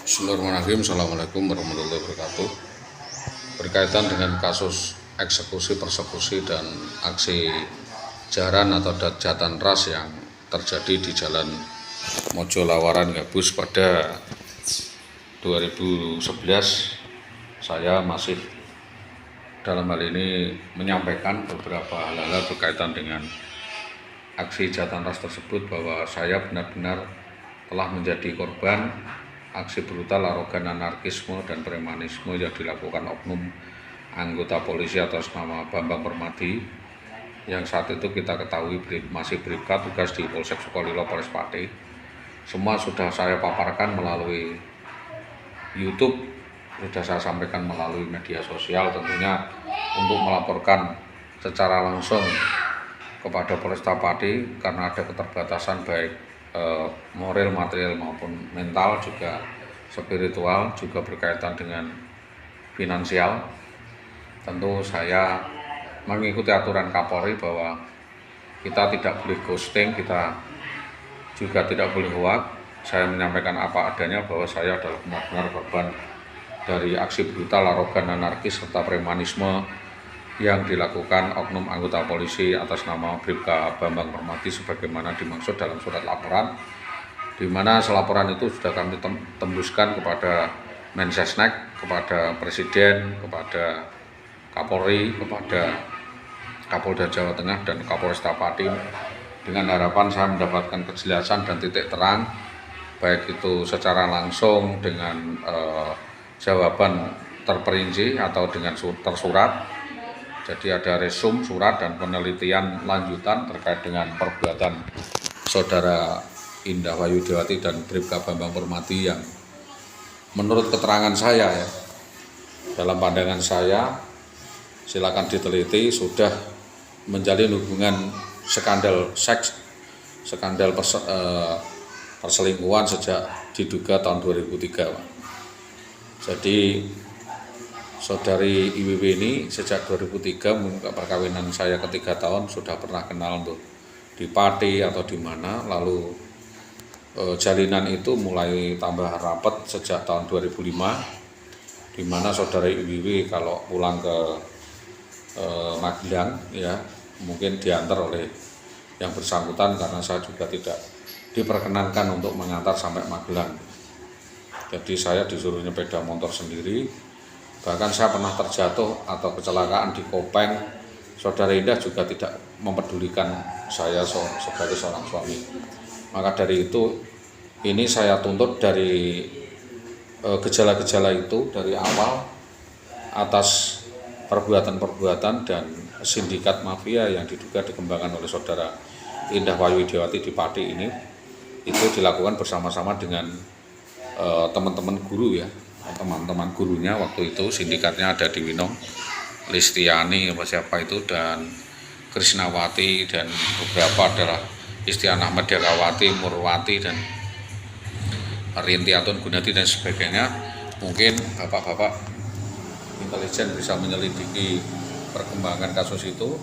Bismillahirrahmanirrahim. Assalamualaikum warahmatullahi wabarakatuh. Berkaitan dengan kasus eksekusi, persekusi, dan aksi jaran atau jahatan ras yang terjadi di Jalan Mojo Lawaran Gabus pada 2011, saya masih dalam hal ini menyampaikan beberapa hal-hal berkaitan dengan aksi jahatan ras tersebut, bahwa saya benar-benar telah menjadi korban aksi brutal, arogan, anarkisme, dan premanisme yang dilakukan oknum anggota polisi atas nama Bambang Permadi, yang saat itu kita ketahui masih bribka tugas di Polsek Sukolilo, Polres Pati. Semua sudah saya paparkan melalui YouTube, sudah saya sampaikan melalui media sosial, tentunya untuk melaporkan secara langsung kepada Polresta Pati karena ada keterbatasan baik moral, material maupun mental, juga spiritual, juga berkaitan dengan finansial. Tentu saya mengikuti aturan Kapolri bahwa kita tidak boleh ghosting, kita juga tidak boleh hoax. Saya menyampaikan apa adanya bahwa saya adalah benar-benar korban dari aksi brutal, arogan, anarkis, serta premanisme yang dilakukan oknum anggota polisi atas nama Bribka Bambang Permadi sebagaimana dimaksud dalam surat laporan, di mana selaporan itu sudah kami tembuskan kepada Mensesnek, kepada Presiden, kepada Kapolri, kepada Kapolda Jawa Tengah, dan Kapolresta Pati, dengan harapan saya mendapatkan kejelasan dan titik terang, baik itu secara langsung dengan jawaban terperinci atau dengan tersurat. Jadi ada resum, surat, dan penelitian lanjutan terkait dengan perbuatan saudara Indah Wayudewati dan Bribka Bambang Permadi yang menurut keterangan saya, dalam pandangan saya, silakan diteliti, sudah menjalin hubungan skandal seks, skandal perselingkuhan sejak diduga tahun 2003. Jadi saudari IWW ini sejak 2003 membuka perkawinan saya ketiga tahun sudah pernah kenal untuk di Pati atau di mana, lalu jalinan itu mulai tambah rapat sejak tahun 2005, di mana saudari IWW kalau pulang ke Magelang ya mungkin diantar oleh yang bersangkutan karena saya juga tidak diperkenankan untuk mengantar sampai Magelang. Jadi saya disuruh sepeda motor sendiri. Bahkan saya pernah terjatuh atau kecelakaan di Kopeng, saudara Indah juga tidak mempedulikan saya sebagai seorang suami. Maka dari itu, ini saya tuntut dari gejala-gejala itu dari awal atas perbuatan-perbuatan dan sindikat mafia yang diduga dikembangkan oleh saudara Indah Wayudewati di Pati ini, itu dilakukan bersama-sama dengan teman-teman guru ya. Teman-teman gurunya waktu itu, sindikatnya ada di Winong, Listiani siapa itu, dan Krisnawati, dan beberapa adalah Istian Ahmad Dakawati, Murwati, dan Rintiatun Gunati, dan sebagainya. Mungkin bapak-bapak intelijen bisa menyelidiki perkembangan kasus itu,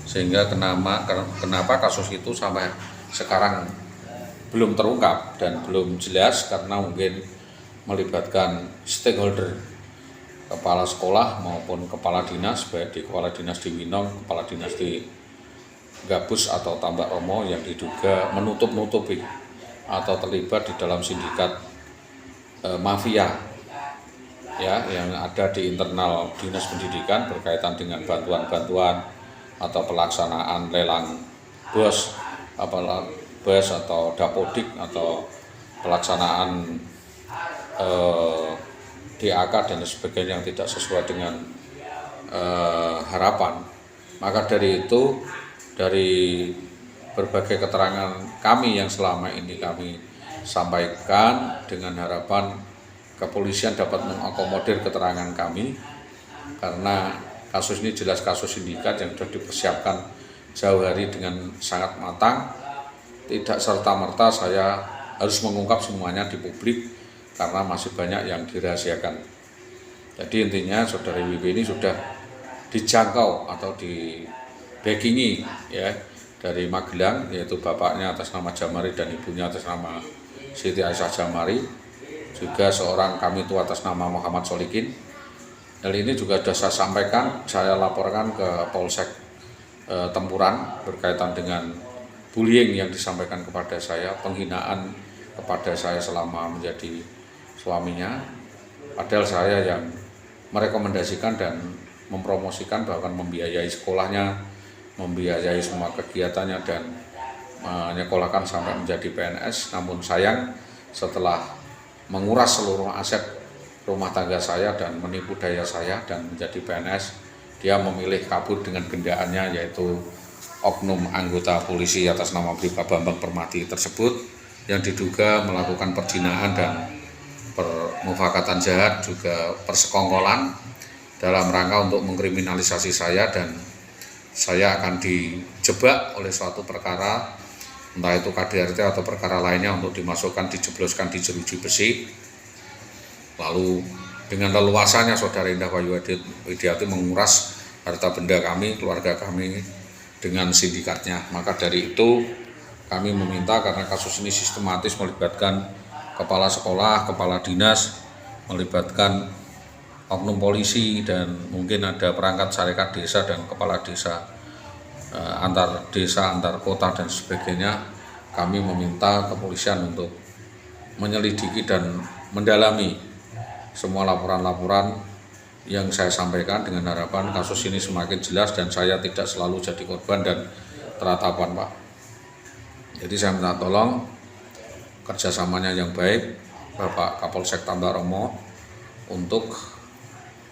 sehingga kenapa kasus itu sampai sekarang belum terungkap dan belum jelas, karena mungkin melibatkan stakeholder, kepala sekolah maupun kepala dinas, baik di kepala dinas di Winong, kepala dinas di Gabus atau Tambak Romo, yang diduga menutup-nutupi atau terlibat di dalam sindikat mafia ya yang ada di internal dinas pendidikan berkaitan dengan bantuan-bantuan atau pelaksanaan lelang bos atau dapodik atau pelaksanaan DAK dan sebagainya yang tidak sesuai dengan harapan. Maka dari itu, dari berbagai keterangan kami yang selama ini kami sampaikan, dengan harapan kepolisian dapat mengakomodir keterangan kami, karena kasus ini jelas kasus sindikat yang sudah dipersiapkan jauh hari dengan sangat matang. Tidak serta-merta saya harus mengungkap semuanya di publik, karena masih banyak yang dirahasiakan. Jadi intinya saudari WB ini sudah dijangkau atau di backingi ya dari Magelang, yaitu bapaknya atas nama Jamari dan ibunya atas nama Siti Aisyah Jamari, juga seorang Kamitu atas nama Muhammad Solikin. Hal ini juga sudah saya sampaikan, saya laporkan ke Polsek Tempuran berkaitan dengan bullying yang disampaikan kepada saya, penghinaan kepada saya selama menjadi suaminya. Padahal saya yang merekomendasikan dan mempromosikan, bahkan membiayai sekolahnya, membiayai semua kegiatannya dan menyekolahkan sampai menjadi PNS. Namun sayang, setelah menguras seluruh aset rumah tangga saya dan menipu daya saya dan menjadi PNS, dia memilih kabur dengan gendaannya, yaitu oknum anggota polisi atas nama Bribka Bambang Permati tersebut yang diduga melakukan perzinahan dan permufakatan jahat, juga persekongkolan dalam rangka untuk mengkriminalisasi saya, dan saya akan dijebak oleh suatu perkara, entah itu KDRT atau perkara lainnya, untuk dimasukkan, dijebloskan di jeruji besi. Lalu dengan leluasanya Saudara Indah Wayu Widiati menguras harta benda kami, keluarga kami dengan sindikatnya. Maka dari itu kami meminta, karena kasus ini sistematis melibatkan kepala sekolah, kepala dinas, melibatkan oknum polisi, dan mungkin ada perangkat syarikat desa dan kepala desa, antar kota dan sebagainya. Kami meminta kepolisian untuk menyelidiki dan mendalami semua laporan-laporan yang saya sampaikan, dengan harapan kasus ini semakin jelas dan saya tidak selalu jadi korban dan teratapan, Pak. Jadi saya minta tolong kerjasamanya yang baik Bapak Kapolsek Tambaromo untuk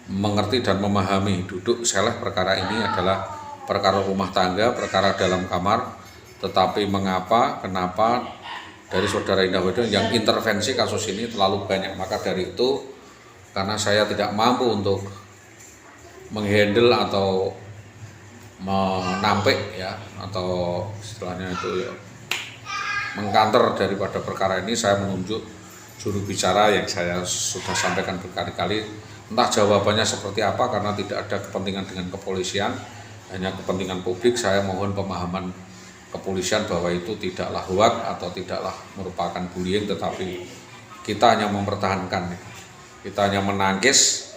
mengerti dan memahami duduk seleh perkara ini adalah perkara rumah tangga, perkara dalam kamar, tetapi kenapa dari Saudara Indah Widiati yang intervensi kasus ini terlalu banyak. Maka dari itu, karena saya tidak mampu untuk menghandle atau menampik ya, atau istilahnya itu ya, mengkanter daripada perkara ini, saya menunjuk juru bicara yang saya sudah sampaikan berkali-kali. Entah jawabannya seperti apa, karena tidak ada kepentingan dengan kepolisian, hanya kepentingan publik. Saya mohon pemahaman kepolisian bahwa itu tidaklah hoak atau tidaklah merupakan bullying, tetapi kita hanya mempertahankan, kita hanya menangkis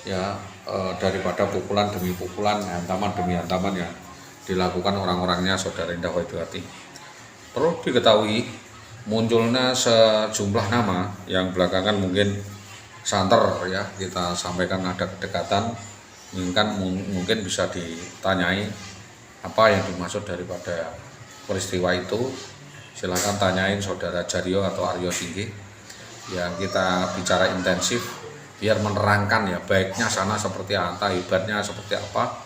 ya, daripada pukulan demi pukulan, hantaman demi hantaman yang dilakukan orang-orangnya Saudara Indah Widiati. Perlu diketahui, munculnya sejumlah nama yang belakangan mungkin santer ya, kita sampaikan ada kedekatan, mungkin bisa ditanyai apa yang dimaksud daripada peristiwa itu. Silakan tanyain Saudara Jaryo atau Aryo Singgi yang kita bicara intensif, biar menerangkan ya, baiknya sana seperti apa, hebatnya seperti apa,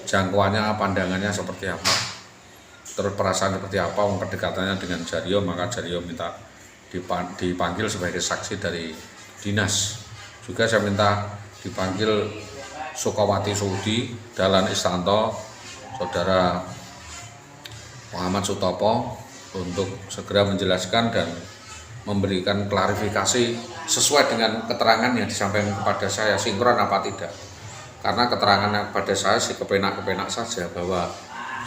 jangkauannya, pandangannya seperti apa, terus perasaan seperti apa, kedekatannya dengan Jaryo. Maka Jaryo minta dipanggil sebagai saksi dari dinas. Juga saya minta dipanggil Sukawati Sudi, Dahlan Istanto, Saudara Muhammad Sutopo, untuk segera menjelaskan dan memberikan klarifikasi sesuai dengan keterangan yang disampaikan kepada saya, sinkron apa tidak. Karena keterangannya kepada saya sih kepenak-kepenak saja, bahwa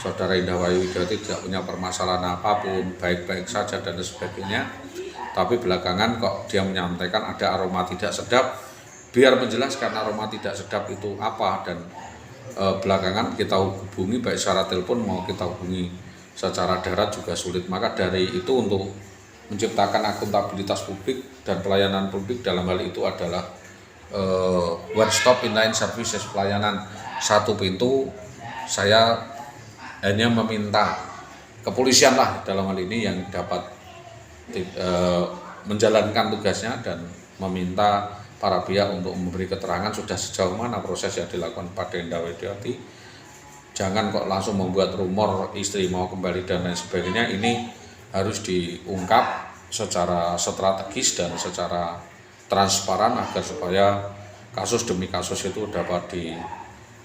Saudara Indah Wayu Widiati tidak punya permasalahan apapun, baik-baik saja dan sebagainya. Tapi belakangan kok dia menyampaikan ada aroma tidak sedap. Biar menjelaskan aroma tidak sedap itu apa, dan belakangan kita hubungi baik secara telepon mau kita hubungi secara darat juga sulit. Maka dari itu, untuk menciptakan akuntabilitas publik dan pelayanan publik dalam hal itu adalah one stop inline services, pelayanan satu pintu. Saya hanya meminta kepolisian lah dalam hal ini yang dapat menjalankan tugasnya, dan meminta para pihak untuk memberi keterangan sudah sejauh mana proses yang dilakukan pada Indah Widiati. Jangan kok langsung membuat rumor istri mau kembali dan lain sebagainya. Ini harus diungkap secara strategis dan secara transparan, agar supaya kasus demi kasus itu dapat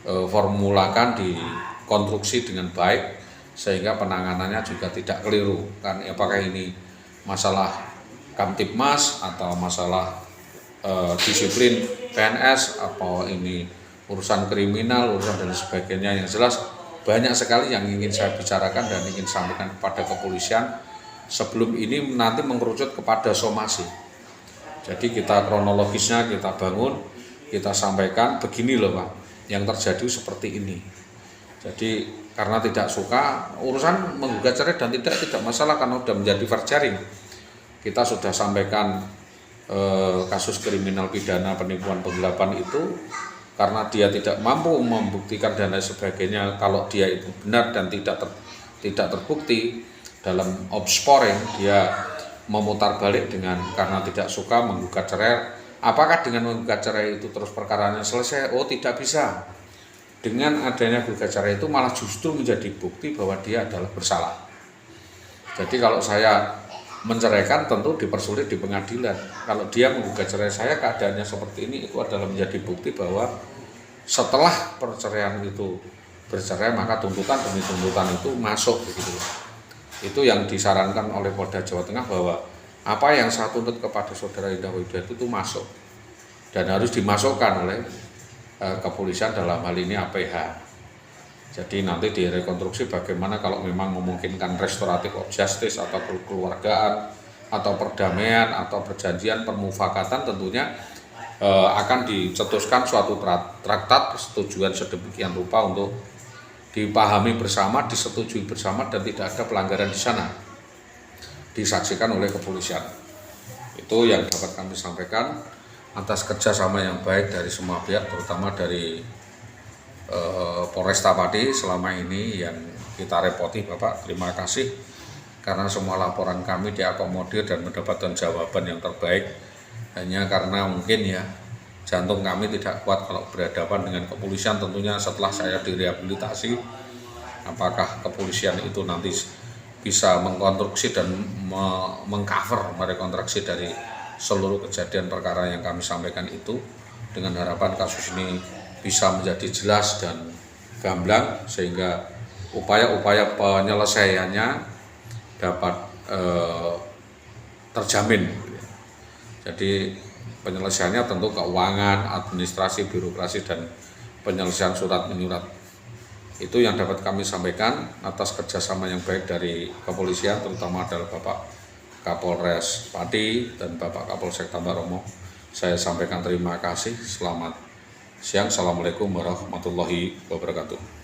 diformulakan, dikonstruksi dengan baik, sehingga penanganannya juga tidak keliru. Kan apakah ini masalah Kamtibmas atau masalah disiplin PNS, apa ini urusan kriminal, urusan dan sebagainya. Yang jelas banyak sekali yang ingin saya bicarakan dan ingin sampaikan kepada kepolisian sebelum ini nanti mengerucut kepada somasi. Jadi kita kronologisnya kita bangun, kita sampaikan begini loh Pak, yang terjadi seperti ini. Jadi karena tidak suka urusan menggugat cerai dan tidak masalah karena sudah menjadi verjaring. Kita sudah sampaikan kasus kriminal pidana penipuan penggelapan itu karena dia tidak mampu membuktikan dan lain sebagainya. Kalau dia itu benar dan tidak terbukti dalam opsporing, dia memutar balik dengan karena tidak suka menggugat cerai. Apakah dengan menggugat cerai itu terus perkaranya selesai? Oh, tidak bisa. Dengan adanya gugat cerai itu malah justru menjadi bukti bahwa dia adalah bersalah. Jadi kalau saya menceraikan tentu dipersulit di pengadilan. Kalau dia menggugat cerai saya keadaannya seperti ini, itu adalah menjadi bukti bahwa setelah perceraian itu bercerai maka tuntutan demi tuntutan itu masuk begitu. Itu yang disarankan oleh Polda Jawa Tengah bahwa apa yang saya tuntut kepada saudara Indah Widianto itu masuk dan harus dimasukkan oleh kepolisian dalam hal ini APH. Jadi nanti direkonstruksi bagaimana kalau memang memungkinkan restoratif of justice atau kekeluargaan atau perdamaian atau perjanjian permufakatan tentunya akan dicetuskan suatu traktat persetujuan sedemikian rupa untuk dipahami bersama, disetujui bersama dan tidak ada pelanggaran di sana. Disaksikan oleh kepolisian. Itu yang dapat kami sampaikan atas kerjasama yang baik dari semua pihak, terutama dari Polresta Pati selama ini yang kita repoti Bapak. Terima kasih karena semua laporan kami diakomodir dan mendapatkan jawaban yang terbaik. Hanya karena mungkin ya jantung kami tidak kuat kalau berhadapan dengan kepolisian. Tentunya setelah saya direhabilitasi, apakah kepolisian itu nanti bisa mengkonstruksi dan mengcover merekonstruksi dari seluruh kejadian perkara yang kami sampaikan itu, dengan harapan kasus ini bisa menjadi jelas dan gamblang sehingga upaya-upaya penyelesaiannya dapat terjamin. Jadi penyelesaiannya tentu keuangan, administrasi, birokrasi dan penyelesaian surat menyurat. Itu yang dapat kami sampaikan atas kerjasama yang baik dari kepolisian, terutama adalah Bapak Kapolres Pati dan Bapak Kapolsek Tambak Romo. Saya sampaikan terima kasih. Selamat siang. Assalamualaikum warahmatullahi wabarakatuh.